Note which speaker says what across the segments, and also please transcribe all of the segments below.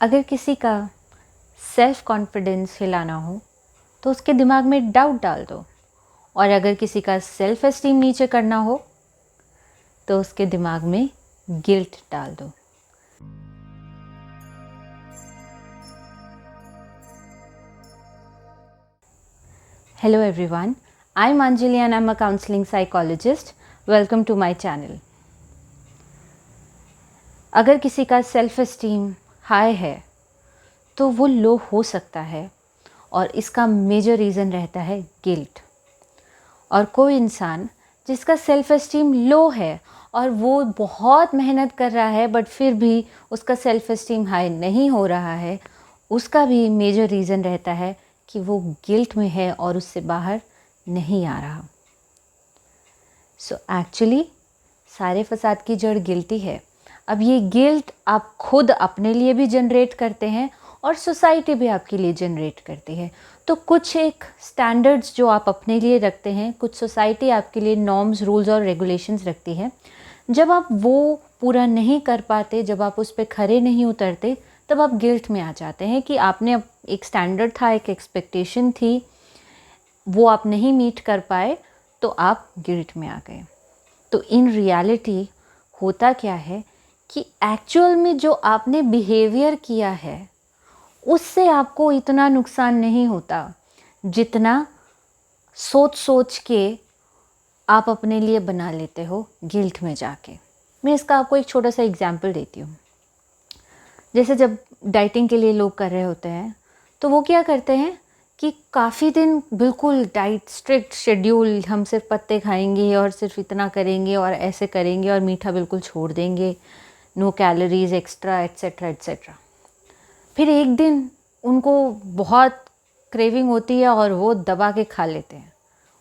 Speaker 1: अगर किसी का सेल्फ कॉन्फिडेंस हिलाना हो तो उसके दिमाग में डाउट डाल दो, और अगर किसी का सेल्फ एस्टीम नीचे करना हो तो उसके दिमाग में गिल्ट डाल दो। Hello everyone, I'm Anjali and I'm a counseling psychologist. Welcome to my channel. अगर किसी का सेल्फ एस्टीम हाई है तो वो लो हो सकता है, और इसका मेजर रीज़न रहता है गिल्ट। और कोई इंसान जिसका सेल्फ एस्टीम लो है और वो बहुत मेहनत कर रहा है बट फिर भी उसका सेल्फ एस्टीम हाई नहीं हो रहा है, उसका भी मेजर रीज़न रहता है कि वो गिल्ट में है और उससे बाहर नहीं आ रहा। सो एक्चुअली सारे फसाद की जड़ गिल्टी है। अब ये गिल्ट आप खुद अपने लिए भी जनरेट करते हैं और सोसाइटी भी आपके लिए जनरेट करती है। तो कुछ एक स्टैंडर्ड्स जो आप अपने लिए रखते हैं, कुछ सोसाइटी आपके लिए नॉर्म्स, रूल्स और रेगुलेशंस रखती है। जब आप वो पूरा नहीं कर पाते, जब आप उस पर खरे नहीं उतरते, तब आप गिल्ट में आ जाते हैं कि आपने एक स्टैंडर्ड था, एक एक्सपेक्टेशन थी, वो आप नहीं मीट कर पाए तो आप गिल्ट में आ गए। तो इन रियलिटी होता क्या है कि एक्चुअल में जो आपने बिहेवियर किया है उससे आपको इतना नुकसान नहीं होता जितना सोच सोच के आप अपने लिए बना लेते हो गिल्ट में जाके। मैं इसका आपको एक छोटा सा एग्जांपल देती हूँ। जैसे जब डाइटिंग के लिए लोग कर रहे होते हैं तो वो क्या करते हैं कि काफ़ी दिन बिल्कुल डाइट स्ट्रिक्ट शेड्यूल, हम सिर्फ पत्ते खाएंगे और सिर्फ इतना करेंगे और ऐसे करेंगे और मीठा बिल्कुल छोड़ देंगे, no calories extra etcetera etcetera. फिर एक दिन उनको बहुत क्रेविंग होती है और वो दबा के खा लेते हैं,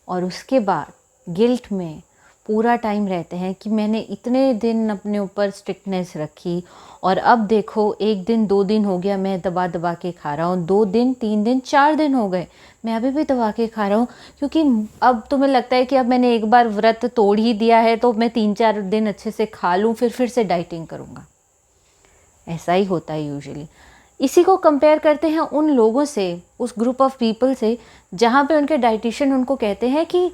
Speaker 1: और उसके बाद गिल्ट में पूरा टाइम रहते हैं कि मैंने इतने दिन अपने ऊपर स्ट्रिक्टनेस रखी और अब देखो 1 दिन 2 दिन हो गया मैं दबा दबा के खा रहा हूँ, 2 दिन 3 दिन 4 दिन हो गए मैं अभी भी दबा के खा रहा हूँ, क्योंकि अब तुम्हें लगता है कि अब मैंने एक बार व्रत तोड़ ही दिया है तो मैं 3-4 दिन अच्छे से खा लूँ, फिर से डाइटिंग करूँगा। ऐसा ही होता है यूजुअली। इसी को कंपेयर करते हैं उन लोगों से, उस ग्रुप ऑफ पीपल से जहाँ पे उनके डाइटिशियन उनको कहते हैं कि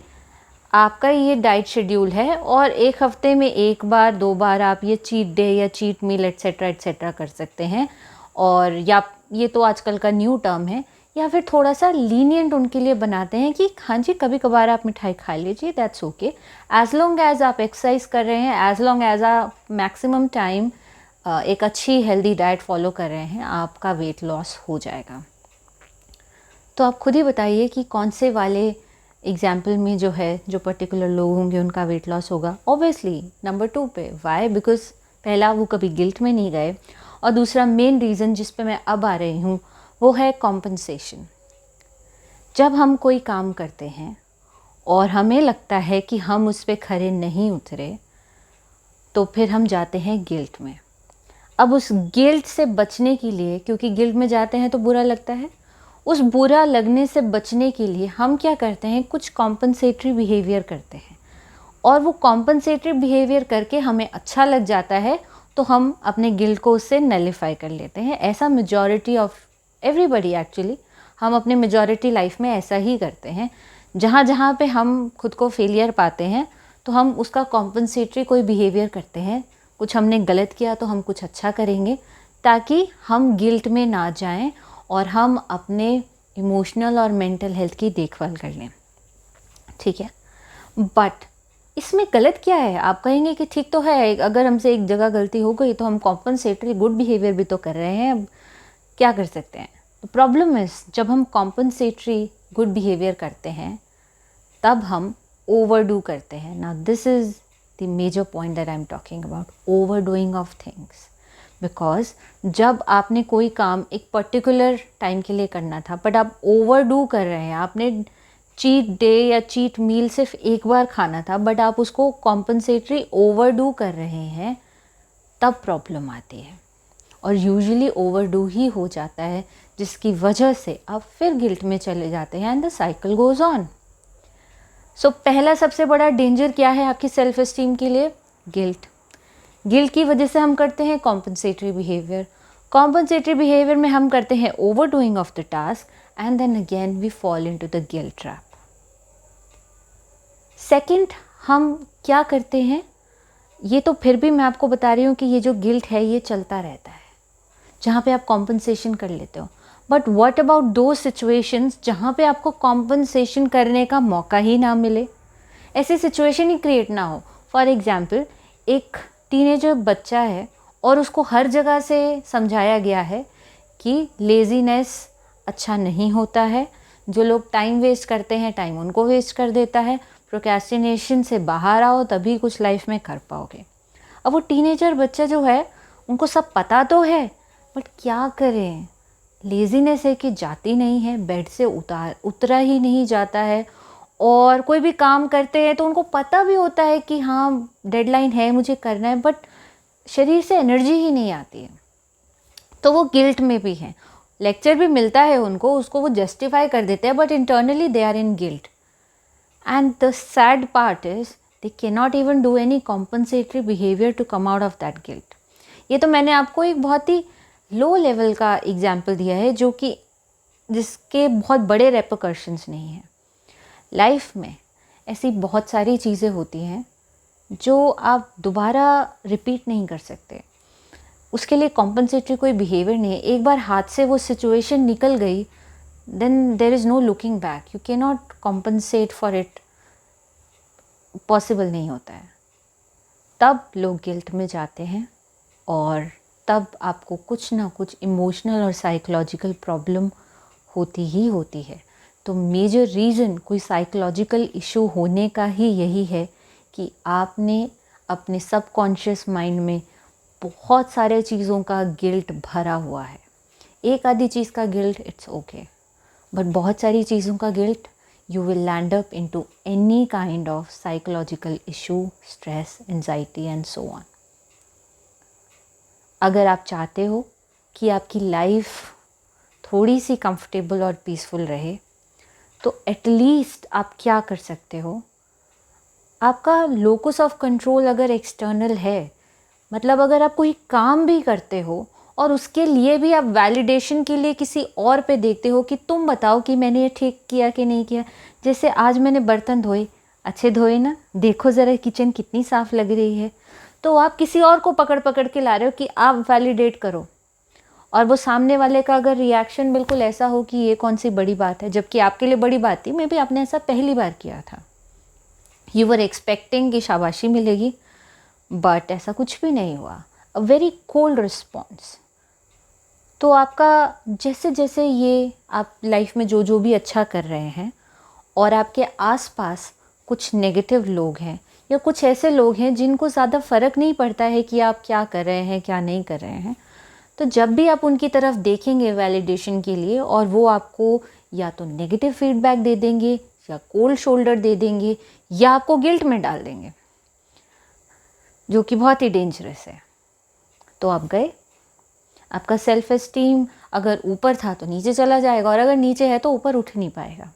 Speaker 1: आपका ये डाइट शेड्यूल है और 1 हफ्ते में 1 बार 2 बार आप ये चीट डे या चीट मील एट्सेट्रा एट्सेट्रा कर सकते हैं, और या ये तो आजकल का न्यू टर्म है, या फिर थोड़ा सा लीनियंट उनके लिए बनाते हैं कि हाँ जी कभी कभार आप मिठाई खा लीजिए, that's okay, as long as आप एक्सरसाइज कर रहे हैं, एज लॉन्ग एज आप मैक्सिमम टाइम एक अच्छी हेल्दी डाइट फॉलो कर रहे हैं, आपका वेट लॉस हो जाएगा। तो आप खुद ही बताइए कि कौन से वाले एग्जाम्पल में जो है, जो पर्टिकुलर लोग होंगे उनका वेट लॉस होगा। ऑब्वियसली नंबर 2 पे। वाई? बिकॉज पहला वो कभी गिल्ट में नहीं गए, और दूसरा मेन रीज़न जिस पे मैं अब आ रही हूँ वो है कॉम्पनसेशन। जब हम कोई काम करते हैं और हमें लगता है कि हम उस पर खरे नहीं उतरे तो फिर हम जाते हैं गिल्ट में। अब उस गिल्ट से बचने के लिए, क्योंकि गिल्ट में जाते हैं तो बुरा लगता है, उस बुरा लगने से बचने के लिए हम क्या करते हैं, कुछ कॉम्पनसेटरी बिहेवियर करते हैं, और वो कॉम्पनसेटरी बिहेवियर करके हमें अच्छा लग जाता है तो हम अपने गिल्ट को उससे नलिफाई कर लेते हैं। ऐसा मेजॉरिटी ऑफ एवरीबडी, एक्चुअली हम अपने मेजॉरिटी लाइफ में ऐसा ही करते हैं। जहाँ जहाँ पे हम खुद को फेलियर पाते हैं तो हम उसका कॉम्पनसेटरी कोई बिहेवियर करते हैं। कुछ हमने गलत किया तो हम कुछ अच्छा करेंगे ताकि हम गिल्ट में ना जाएं और हम अपने इमोशनल और मेंटल हेल्थ की देखभाल कर लें। ठीक है, बट इसमें गलत क्या है? आप कहेंगे कि ठीक तो है, अगर हमसे एक जगह गलती हो गई तो हम कॉम्पनसेटरी गुड बिहेवियर भी तो कर रहे हैं, अब क्या कर सकते हैं? तो प्रॉब्लम इज, जब हम कॉम्पनसेटरी गुड बिहेवियर करते हैं तब हम ओवरडू करते हैं। Now this is the major point that I am talking about, overdoing of things. Because जब आपने कोई काम एक पर्टिकुलर टाइम के लिए करना था बट आप ओवरडू कर रहे हैं, आपने चीट डे या चीट मील सिर्फ एक बार खाना था बट आप उसको कॉम्पनसेटरी ओवरडू कर रहे हैं, तब प्रॉब्लम आती है। और यूजुअली ओवरडू ही हो जाता है जिसकी वजह से आप फिर गिल्ट में चले जाते हैं and the cycle goes on. So पहला सबसे बड़ा डेंजर क्या है आपकी सेल्फ एस्टीम के लिए? गिल्ट। गिल्ट की वजह से हम करते हैं कॉम्पनसेटरी बिहेवियर। कॉम्पनसेटरी बिहेवियर में हम करते हैं over doing of the task and then again we fall into the guilt trap. Second, हम क्या करते हैं, ये तो फिर भी मैं आपको बता रही हूँ कि ये जो गिल्ट है ये चलता रहता है जहाँ पे आप कॉम्पनसेशन कर लेते हो। बट व्हाट अबाउट दो सिचुएशंस जहाँ पे आपको कॉम्पनसेशन करने का मौका ही ना मिले, ऐसी सिचुएशन ही क्रिएट ना हो। फॉर एग्जाम्पल, एक टीनेजर बच्चा है और उसको हर जगह से समझाया गया है कि लेज़ीनेस अच्छा नहीं होता है, जो लोग टाइम वेस्ट करते हैं टाइम उनको वेस्ट कर देता है, प्रोक्रेस्टिनेशन से बाहर आओ तभी कुछ लाइफ में कर पाओगे। अब वो टीनेजर बच्चा जो है उनको सब पता तो है, बट क्या करें, लेज़ीनेस है कि जाती नहीं है, बेड से उतरा ही नहीं जाता है। और कोई भी काम करते हैं तो उनको पता भी होता है कि हाँ डेडलाइन है मुझे करना है, बट शरीर से एनर्जी ही नहीं आती है। तो वो गिल्ट में भी हैं, लेक्चर भी मिलता है उनको, उसको वो जस्टिफाई कर देते हैं, but internally they are in guilt. And the sad part is they can not even do any compensatory behaviour to come out of that guilt. ये तो मैंने आपको एक बहुत ही लो लेवल का एग्जाम्पल दिया है जो कि जिसके बहुत बड़े रेपरकशंस नहीं हैं। लाइफ में ऐसी बहुत सारी चीज़ें होती हैं जो आप दोबारा रिपीट नहीं कर सकते, उसके लिए कॉम्पनसेटरी कोई बिहेवियर नहीं है। एक बार हाथ से वो सिचुएशन निकल गई, then there is no looking back, you can not compensate for it, possible नहीं होता है। तब लोग गिल्ट में जाते हैं और तब आपको कुछ ना कुछ इमोशनल और साइकोलॉजिकल प्रॉब्लम होती ही होती है। तो मेजर रीज़न कोई साइकोलॉजिकल इशू होने का ही यही है कि आपने अपने सबकॉन्शियस माइंड में बहुत सारे चीज़ों का गिल्ट भरा हुआ है। एक आधी चीज़ का गिल्ट इट्स ओके, बट बहुत सारी चीज़ों का guilt you will land up into any kind of psychological issue, stress, anxiety and so on. अगर आप चाहते हो कि आपकी लाइफ थोड़ी सी कंफर्टेबल और पीसफुल रहे, तो एटलीस्ट आप क्या कर सकते हो, आपका लोकस ऑफ कंट्रोल अगर एक्सटर्नल है, मतलब अगर आप कोई काम भी करते हो और उसके लिए भी आप वैलिडेशन के लिए किसी और पे देखते हो कि तुम बताओ कि मैंने ये ठीक किया कि नहीं किया। जैसे आज मैंने बर्तन धोए, अच्छे धोए ना, देखो ज़रा किचन कितनी साफ़ लग रही है, तो आप किसी और को पकड़ पकड़ के ला रहे हो कि आप वैलिडेट करो। और वो सामने वाले का अगर रिएक्शन बिल्कुल ऐसा हो कि ये कौन सी बड़ी बात है, जबकि आपके लिए बड़ी बात थी, मे बी आपने ऐसा पहली बार किया था, यू वर एक्सपेक्टिंग कि शाबाशी मिलेगी, बट ऐसा कुछ भी नहीं हुआ, अ वेरी कोल्ड रिस्पॉन्स। तो आपका जैसे जैसे ये आप लाइफ में जो जो भी अच्छा कर रहे हैं और आपके आसपास कुछ नेगेटिव लोग हैं या कुछ ऐसे लोग हैं जिनको ज़्यादा फ़र्क नहीं पड़ता है कि आप क्या कर रहे हैं क्या नहीं कर रहे हैं, तो जब भी आप उनकी तरफ देखेंगे वैलिडेशन के लिए और वो आपको या तो नेगेटिव फीडबैक दे देंगे या कोल्ड शोल्डर दे देंगे या आपको गिल्ट में डाल देंगे, जो कि बहुत ही डेंजरस है। तो आप गए, आपका सेल्फ एस्टीम अगर ऊपर था तो नीचे चला जाएगा और अगर नीचे है तो ऊपर उठ नहीं पाएगा।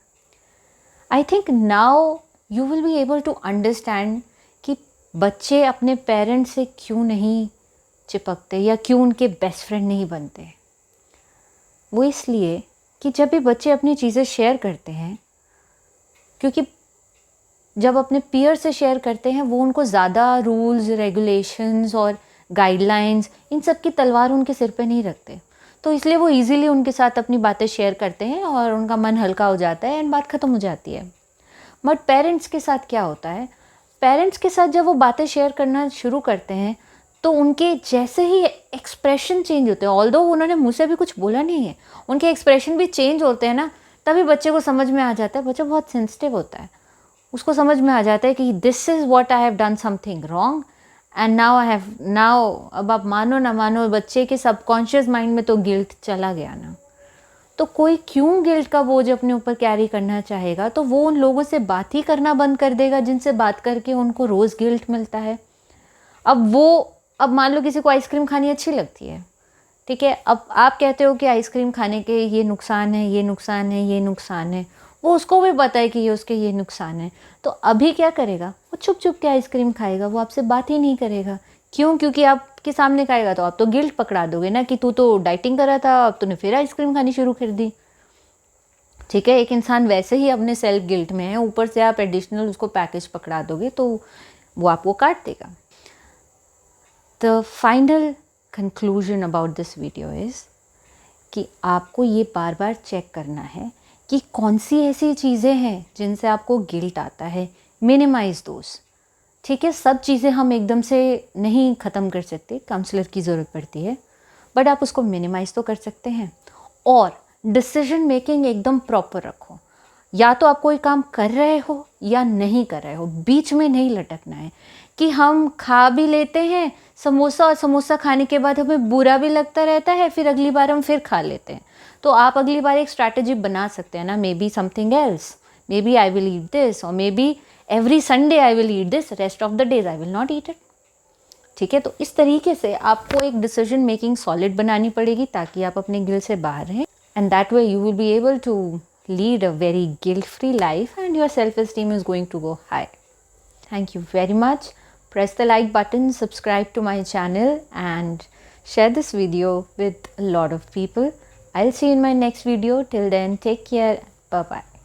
Speaker 1: I think now you will be able to understand कि बच्चे अपने पेरेंट्स से क्यों नहीं चिपकते या क्यों उनके बेस्ट फ्रेंड नहीं बनते। वो इसलिए कि जब भी बच्चे अपनी चीज़ें शेयर करते हैं, क्योंकि जब अपने पीयर से शेयर करते हैं वो उनको ज़्यादा रूल्स, रेगुलेशंस और गाइडलाइंस, इन सब की तलवार उनके सिर पे नहीं रखते, तो इसलिए वो इजीली उनके साथ अपनी बातें शेयर करते हैं और उनका मन हल्का हो जाता है एंड बात ख़त्म हो जाती है। बट पेरेंट्स के साथ क्या होता है, पेरेंट्स के साथ जब वो बातें शेयर करना शुरू करते हैं तो उनके जैसे ही एक्सप्रेशन चेंज होते हैं, ऑल्दो उन्होंने मुँह से भी कुछ बोला नहीं है, उनके एक्सप्रेशन भी चेंज होते हैं ना, तभी बच्चे को समझ में आ जाता है। बच्चा बहुत सेंसिटिव होता है, उसको समझ में आ जाता है कि this is what I have done something wrong and now अब आप मानो ना मानो बच्चे के सबकॉन्शियस माइंड में तो गिल्ट चला गया ना, तो कोई क्यों गिल्ट का बोझ अपने ऊपर कैरी करना चाहेगा, तो वो उन लोगों से बात ही करना बंद कर देगा जिनसे बात करके उनको रोज़ गिल्ट मिलता है। अब मान लो किसी को आइसक्रीम खानी अच्छी लगती है, ठीक है, अब आप कहते हो कि आइसक्रीम खाने के ये नुकसान है, ये नुकसान है, ये नुकसान है, वो उसको भी पता है कि ये उसके ये नुकसान है, तो अभी क्या करेगा, वो चुप चुप के आइसक्रीम खाएगा, वो आपसे बात ही नहीं करेगा। क्यों? क्योंकि आपके के सामने खाएगा तो आप तो गिल्ट पकड़ा दोगे ना कि तू तो डाइटिंग कर रहा था, अब तूने फिर आइसक्रीम खानी शुरू कर दी। ठीक है, एक इंसान वैसे ही अपने सेल्फ गिल्ट में है, ऊपर से आप एडिशनल उसको पैकेज पकड़ा दोगे तो वो आपको काट देगा। The final conclusion about this video is कि आपको ये बार बार चेक करना है कि कौन सी ऐसी चीज़ें हैं जिनसे आपको गिल्ट आता है, मिनिमाइज़ दोस्त। ठीक है, सब चीज़ें हम एकदम से नहीं ख़त्म कर सकते, काउंसलर की ज़रूरत पड़ती है, बट आप उसको मिनिमाइज़ तो कर सकते हैं। और डिसीजन मेकिंग एकदम प्रॉपर रखो, या तो आप कोई काम कर रहे हो या नहीं कर रहे हो, बीच में नहीं लटकना है कि हम खा भी लेते हैं समोसा और समोसा खाने के बाद हमें बुरा भी लगता रहता है, फिर अगली बार हम फिर खा लेते हैं। तो आप अगली बार एक स्ट्रैटेजी बना सकते हैं ना, maybe something else, maybe I will eat this, और maybe every Sunday I will eat this, rest of the days I will not eat it. ठीक है, तो इस तरीके से आपको एक डिसीजन मेकिंग सॉलिड बनानी पड़ेगी ताकि आप अपने गिल्ट से बाहर रहें, and that way you will be able to lead a very guilt-free life and your self-esteem is going to go high. Thank you very much. Press the like button, subscribe to my channel and share this video with a lot of people. I'll see you in my next video. Till then, take care. Bye-bye.